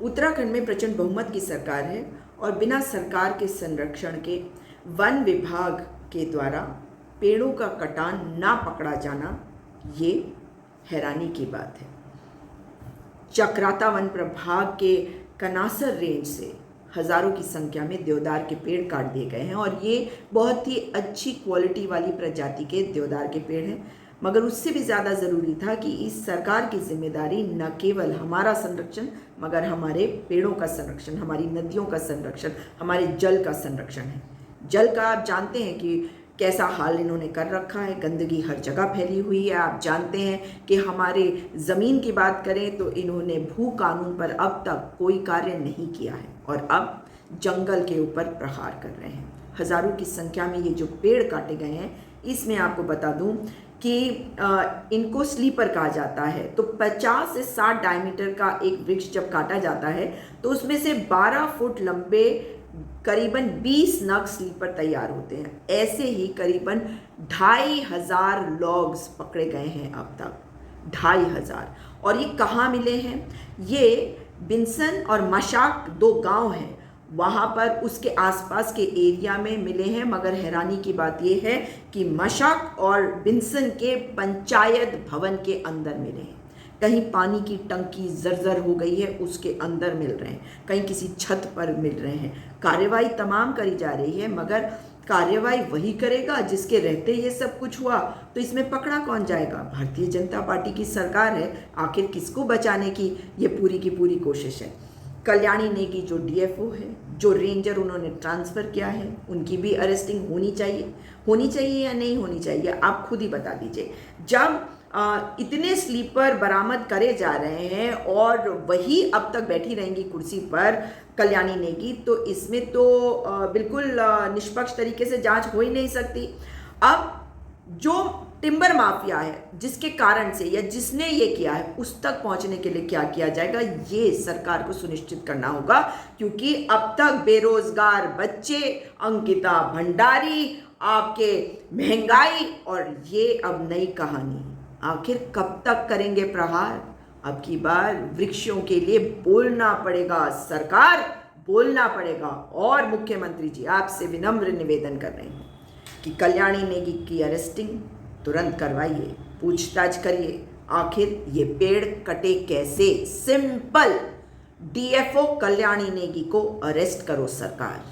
उत्तराखंड में प्रचंड बहुमत की सरकार है और बिना सरकार के संरक्षण के वन विभाग के द्वारा पेड़ों का कटान ना पकड़ा जाना ये हैरानी की बात है। चक्राता वन प्रभाग के कनासर रेंज से हजारों की संख्या में देवदार के पेड़ काट दिए गए हैं और ये बहुत ही अच्छी क्वालिटी वाली प्रजाति के देवदार के पेड़ हैं। मगर उससे भी ज़्यादा ज़रूरी था कि इस सरकार की जिम्मेदारी न केवल हमारा संरक्षण मगर हमारे पेड़ों का संरक्षण, हमारी नदियों का संरक्षण, हमारे जल का संरक्षण है। जल का आप जानते हैं कि कैसा हाल इन्होंने कर रखा है, गंदगी हर जगह फैली हुई है। आप जानते हैं कि हमारे ज़मीन की बात करें तो इन्होंने भू कानून पर अब तक कोई कार्य नहीं किया है और अब जंगल के ऊपर प्रहार कर रहे हैं। हज़ारों की संख्या में ये जो पेड़ काटे गए हैं, इसमें आपको बता दूं कि इनको स्लीपर कहा जाता है। तो 50 से 60 डायमीटर का एक वृक्ष जब काटा जाता है तो उसमें से 12 फुट लंबे करीबन 20 नग स्लीपर तैयार होते हैं। ऐसे ही करीबन 2500 लॉग्स पकड़े गए हैं अब तक, 2500। और ये कहाँ मिले हैं? ये बिन्सन और मशाक 2 गांव हैं, वहाँ पर उसके आसपास के एरिया में मिले हैं। मगर हैरानी की बात यह है कि मशाक और बिन्सन के पंचायत भवन के अंदर मिले हैं। कहीं पानी की टंकी जर्जर हो गई है, उसके अंदर मिल रहे हैं, कहीं किसी छत पर मिल रहे हैं। कार्रवाई तमाम करी जा रही है मगर कार्रवाई वही करेगा जिसके रहते ये सब कुछ हुआ। तो इसमें पकड़ा कौन जाएगा? भारतीय जनता पार्टी की सरकार है। आखिर किसको बचाने की ये पूरी की पूरी कोशिश है? कल्याणी नेगी जो डीएफओ है, जो रेंजर उन्होंने ट्रांसफ़र किया है, उनकी भी अरेस्टिंग होनी चाहिए या नहीं होनी चाहिए? आप खुद ही बता दीजिए। जब इतने स्लीपर बरामद करे जा रहे हैं और वही अब तक बैठी रहेंगी कुर्सी पर कल्याणी नेगी, तो इसमें तो बिल्कुल निष्पक्ष तरीके से जांच हो ही नहीं सकती। अब जो टिम्बर माफिया है, जिसके कारण से या जिसने ये किया है, उस तक पहुंचने के लिए क्या किया जाएगा, ये सरकार को सुनिश्चित करना होगा। क्योंकि अब तक बेरोजगार बच्चे, अंकिता भंडारी, आपके महंगाई और ये अब नई कहानी। आखिर कब तक करेंगे प्रहार? अब की बार वृक्षों के लिए बोलना पड़ेगा, सरकार बोलना पड़ेगा। और मुख्यमंत्री जी, आपसे विनम्र निवेदन कर रहे हैं कि कल्याणी नेगी की अरेस्टिंग तुरंत करवाइए, पूछताछ करिए, आखिर ये पेड़ कटे कैसे? सिंपल, डीएफओ कल्याणी नेगी को अरेस्ट करो सरकार।